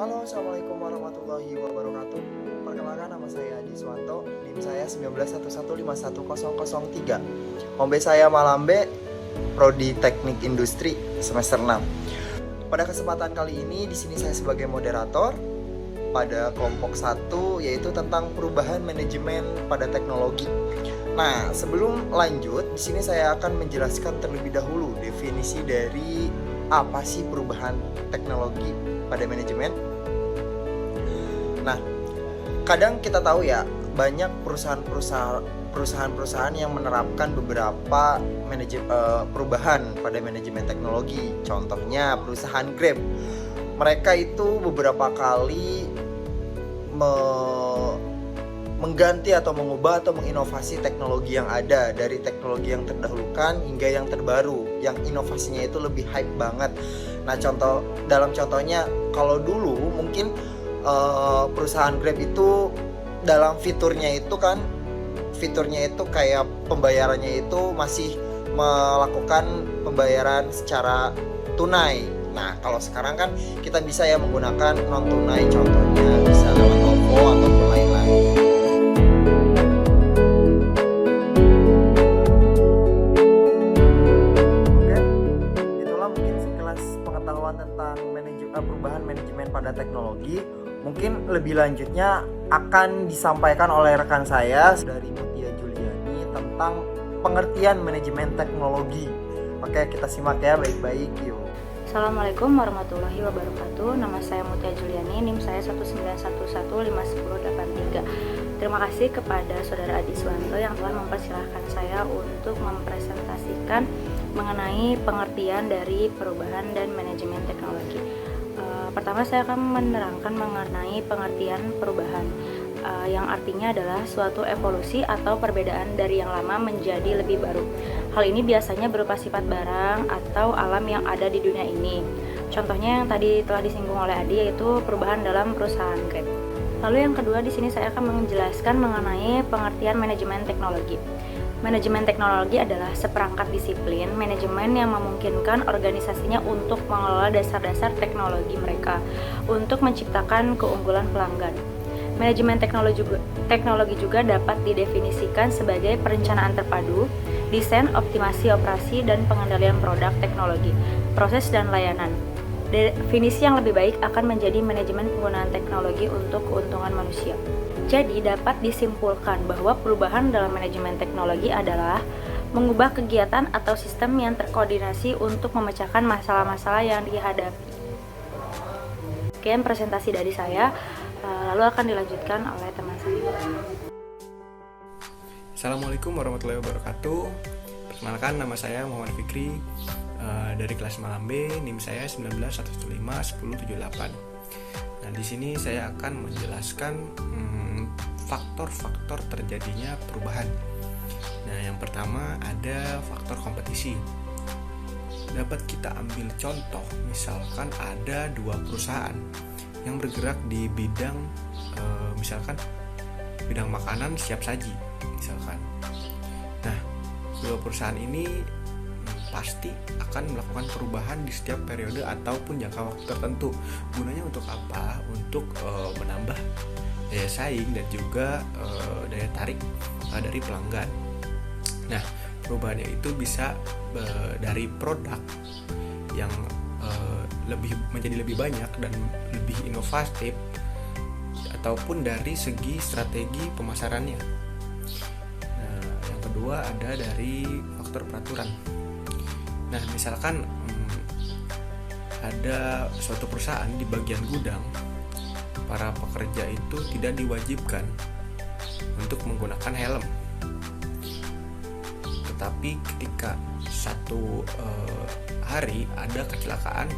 Halo, Assalamualaikum warahmatullahi wabarakatuh. Perkenalkan, nama saya Adi Swanto, NIM saya 1911511003. Home base saya Malambe, Prodi Teknik Industri semester 6. Pada kesempatan kali ini di sini saya sebagai moderator pada kelompok 1, yaitu tentang perubahan manajemen pada teknologi. Nah, sebelum lanjut, di sini saya akan menjelaskan terlebih dahulu definisi dari apa sih perubahan teknologi pada manajemen. Nah, kadang kita tahu ya, banyak perusahaan-perusahaan yang menerapkan beberapa perubahan pada manajemen teknologi. Contohnya perusahaan Grab. Mereka itu beberapa kali mengganti atau mengubah atau menginovasi teknologi yang ada, dari teknologi yang terdahulukan hingga yang terbaru, yang inovasinya itu lebih hype banget. Nah, contohnya kalau dulu mungkin perusahaan Grab itu dalam fiturnya itu kayak pembayarannya itu masih melakukan pembayaran secara tunai. Nah, kalau sekarang kan kita bisa ya menggunakan non tunai, contohnya bisa lewat OVO ataupun lain-lain. Oke, itulah mungkin sekilas pengetahuan tentang perubahan manajemen pada teknologi. Mungkin lebih lanjutnya akan disampaikan oleh rekan saya dari Mutia Juliani tentang pengertian manajemen teknologi. Oke, kita simak ya baik-baik yuk. Assalamualaikum warahmatullahi wabarakatuh. Nama saya Mutia Juliani, NIM saya 1911511083. Terima kasih kepada Saudara Adi Swanto yang telah mempersilahkan saya untuk mempresentasikan mengenai pengertian dari perubahan dan manajemen teknologi. Pertama, saya akan menerangkan mengenai pengertian perubahan, yang artinya adalah suatu evolusi atau perbedaan dari yang lama menjadi lebih baru. Hal ini biasanya berupa sifat barang atau alam yang ada di dunia ini. Contohnya yang tadi telah disinggung oleh Adi, yaitu perubahan dalam perusahaan Grab. Lalu yang kedua, di sini saya akan menjelaskan mengenai pengertian manajemen teknologi. Manajemen teknologi adalah seperangkat disiplin manajemen yang memungkinkan organisasinya untuk mengelola dasar-dasar teknologi mereka untuk menciptakan keunggulan pelanggan. Manajemen teknologi juga dapat didefinisikan sebagai perencanaan terpadu, desain, optimasi operasi, dan pengendalian produk teknologi, proses, dan layanan. Definisi yang lebih baik akan menjadi manajemen penggunaan teknologi untuk keuntungan manusia. Jadi dapat disimpulkan bahwa perubahan dalam manajemen teknologi adalah mengubah kegiatan atau sistem yang terkoordinasi untuk memecahkan masalah-masalah yang dihadapi. Sekian presentasi dari saya, lalu akan dilanjutkan oleh teman saya. Assalamualaikum warahmatullahi wabarakatuh. Perkenalkan, nama saya Muhammad Fikri, dari kelas Malambe, NIM saya 1911511078. Nah, di sini saya akan menjelaskan faktor-faktor terjadinya perubahan. Nah, yang pertama ada faktor kompetisi. Dapat kita ambil contoh, misalkan ada dua perusahaan yang bergerak di bidang misalkan bidang makanan siap saji misalkan. Nah, dua perusahaan ini pasti akan melakukan perubahan di setiap periode ataupun jangka waktu tertentu. Gunanya untuk apa? Untuk menambah daya saing dan juga daya tarik dari pelanggan. Nah, perubahannya itu bisa dari produk yang menjadi lebih banyak dan lebih inovatif, ataupun dari segi strategi pemasarannya. Nah, yang kedua ada dari faktor peraturan. Nah, misalkan ada suatu perusahaan di bagian gudang, para pekerja itu tidak diwajibkan untuk menggunakan helm. Tetapi ketika satu hari ada kecelakaan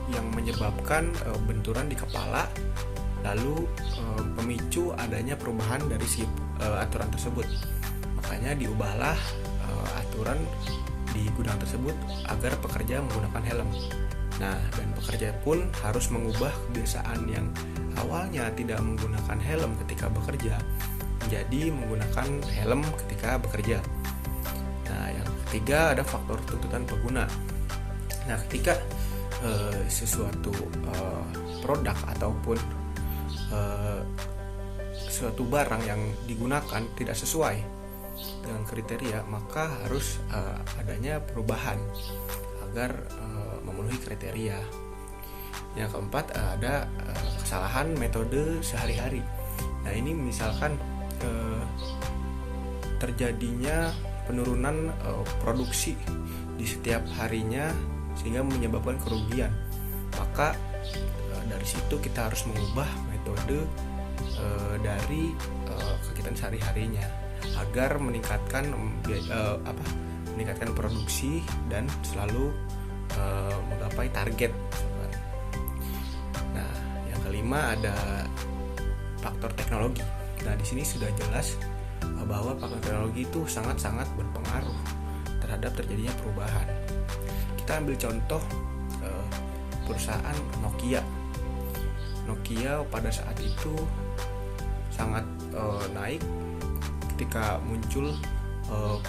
yang menyebabkan benturan di kepala, lalu pemicu adanya perubahan dari si aturan tersebut. Makanya diubahlah aturan di gudang tersebut agar pekerja menggunakan helm. Nah, dan pekerja pun harus mengubah kebiasaan yang awalnya tidak menggunakan helm ketika bekerja menjadi menggunakan helm ketika bekerja. Nah, yang ketiga ada faktor tuntutan pengguna. Nah, ketika sesuatu produk ataupun suatu barang yang digunakan tidak sesuai dengan kriteria, maka harus adanya perubahan agar memenuhi kriteria. Yang keempat, ada kesalahan metode sehari-hari. Nah, ini misalkan terjadinya penurunan produksi di setiap harinya sehingga menyebabkan kerugian, maka dari situ kita harus mengubah metode dari kegiatan sehari-harinya agar meningkatkan produksi dan selalu menggapai target. Nah, yang kelima ada faktor teknologi. Nah, di sini sudah jelas bahwa faktor teknologi itu sangat-sangat berpengaruh terhadap terjadinya perubahan. Kita ambil contoh perusahaan Nokia. Nokia pada saat itu sangat naik ketika muncul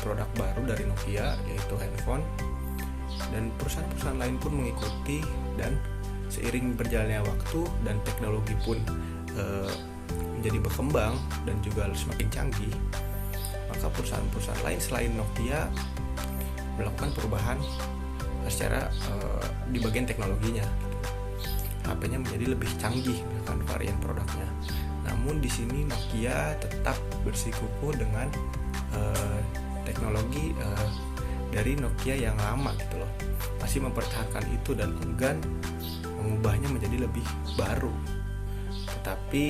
produk baru dari Nokia, yaitu handphone, dan perusahaan-perusahaan lain pun mengikuti, dan seiring berjalannya waktu dan teknologi pun menjadi berkembang dan juga semakin canggih, maka perusahaan-perusahaan lain selain Nokia melakukan perubahan secara di bagian teknologinya. HP-nya menjadi lebih canggih dengan varian produknya. Namun di sini Nokia tetap bersikukuh dengan teknologi dari Nokia yang lama gitu loh. Masih mempertahankan itu dan enggan mengubahnya menjadi lebih baru. Tetapi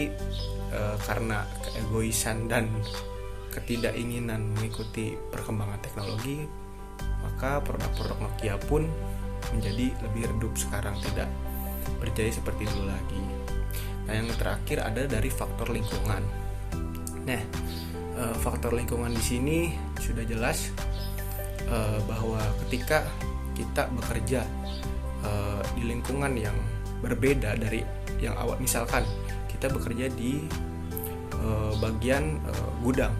karena keegoisan dan ketidakinginan mengikuti perkembangan teknologi, maka produk-produk Nokia pun menjadi lebih redup sekarang, tidak berjaya seperti dulu lagi. Nah, yang terakhir ada dari faktor lingkungan. Nah, faktor lingkungan di sini sudah jelas bahwa ketika kita bekerja di lingkungan yang berbeda dari yang awal, misalkan kita bekerja di bagian gudang,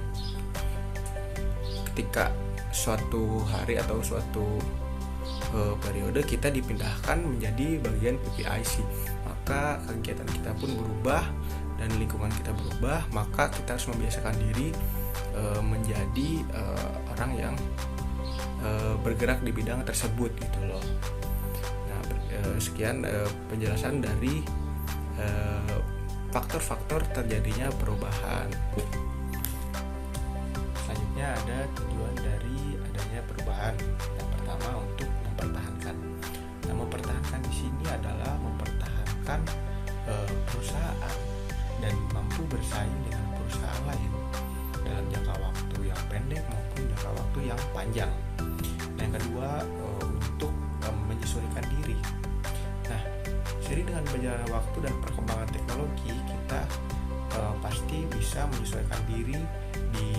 ketika suatu hari atau suatu periode kita dipindahkan menjadi bagian PPIC, maka kegiatan kita pun berubah dan lingkungan kita berubah, maka kita harus membiasakan diri menjadi orang yang bergerak di bidang tersebut gitu loh. Nah, sekian penjelasan dari faktor-faktor terjadinya perubahan. Selanjutnya ada tujuan dari adanya perubahan. Yang pertama, untuk mempertahankan. Nah, mempertahankan di sini adalah mempertahankan perusahaan dan mampu bersaing dengan perusahaan lain dalam jangka waktu yang pendek maupun jangka waktu yang panjang. Nah, yang kedua, untuk menyesuaikan diri. Nah, seiring dengan berjalannya waktu dan perkembangan teknologi, kita pasti bisa menyesuaikan diri di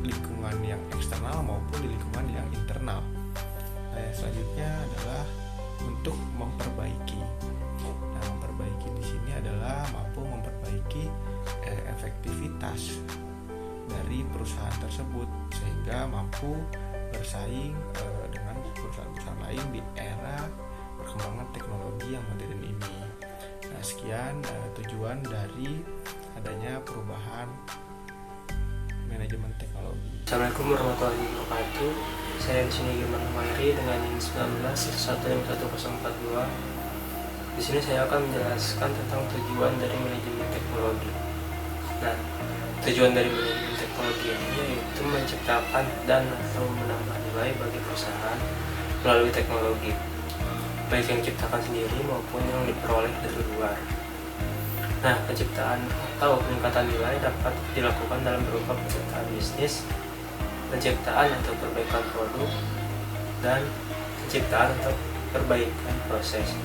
lingkungan yang eksternal maupun di lingkungan yang internal. Nah, yang selanjutnya adalah untuk memperbaiki. Nah, memperbaiki di sini adalah mampu memperbaiki efektivitas dari perusahaan tersebut sehingga mampu bersaing dengan perusahaan-perusahaan lain di era perkembangan teknologi yang modern ini. Nah, sekian tujuan dari adanya perubahan manajemen teknologi. Assalamualaikum warahmatullahi wabarakatuh. Saya di sini Gilman Humairi dengan NIM 19151042. Di sini saya akan menjelaskan tentang tujuan dari manajemen teknologi. Nah, tujuan dari manajemen teknologi ini yaitu menciptakan dan atau menambah nilai bagi perusahaan melalui teknologi, baik yang diciptakan sendiri maupun yang diperoleh dari luar. Nah, penciptaan atau peningkatan nilai dapat dilakukan dalam berupa penciptaan bisnis, penciptaan atau perbaikan produk, dan penciptaan atau perbaikan proses.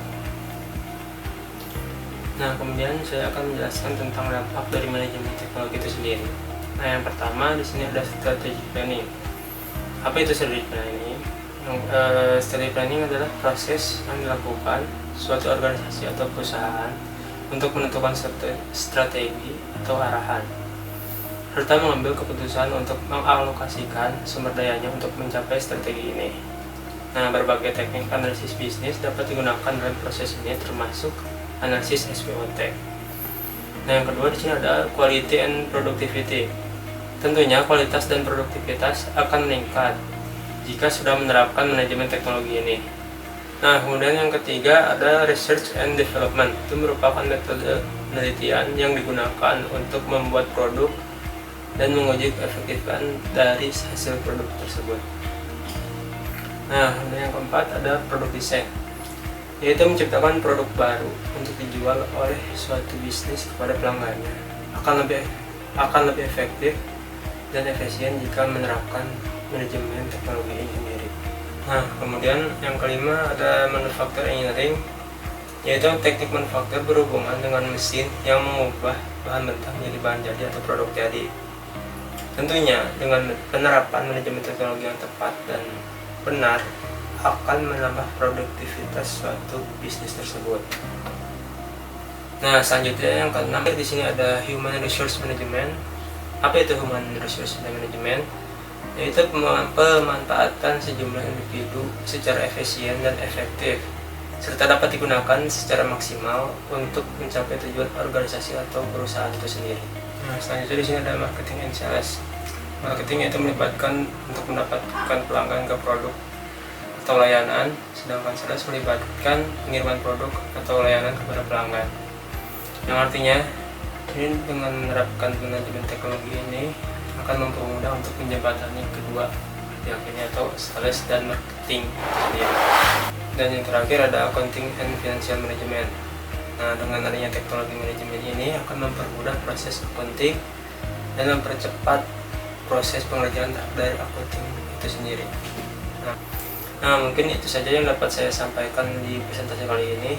Nah, kemudian saya akan menjelaskan tentang dampak dari manajemen teknologi itu sendiri. Nah, yang pertama di sini ada strategic planning. Apa itu strategic planning? Strategic planning adalah proses yang dilakukan suatu organisasi atau perusahaan untuk menentukan strategi atau arahan, serta mengambil keputusan untuk mengalokasikan sumber dayanya untuk mencapai strategi ini. Nah, berbagai teknik analisis bisnis dapat digunakan dalam proses ini, termasuk analisis SWOT. Nah, yang kedua di sini ada quality and productivity. Tentunya kualitas dan produktivitas akan meningkat jika sudah menerapkan manajemen teknologi ini. Nah, kemudian yang ketiga ada research and development. Itu merupakan metode penelitian yang digunakan untuk membuat produk dan menguji keefektifan dari hasil produk tersebut. Nah, yang keempat ada produk design, yaitu menciptakan produk baru untuk dijual oleh suatu bisnis kepada pelanggannya. Akan lebih efektif dan efisien jika menerapkan manajemen teknologi ini sendiri. Nah, kemudian yang kelima ada manufacturing engineering, yaitu teknik manufaktur berhubungan dengan mesin yang mengubah bahan mentah menjadi bahan jadi atau produk jadi. Tentunya dengan penerapan manajemen teknologi yang tepat dan benar akan menambah produktivitas suatu bisnis tersebut. Nah, selanjutnya yang keenam di sini ada human resource management. Apa itu human resource management? Yaitu pemanfaatan sejumlah individu secara efisien dan efektif, serta dapat digunakan secara maksimal untuk mencapai tujuan organisasi atau perusahaan itu sendiri. Nah, selanjutnya di sini ada marketing and sales. Marketing itu melibatkan untuk mendapatkan pelanggan ke produk atau layanan, sedangkan sales melibatkan pengiriman produk atau layanan kepada pelanggan. Yang artinya, ini dengan menerapkan manajemen teknologi ini akan mempermudah untuk menjembatani kedua pihak ini atau sales dan marketing sendiri. Dan yang terakhir ada accounting and financial management. Nah, dengan adanya teknologi manajemen ini akan mempermudah proses accounting dan mempercepat proses pengerjaan dari accounting itu sendiri. Nah, mungkin itu saja yang dapat saya sampaikan di presentasi kali ini.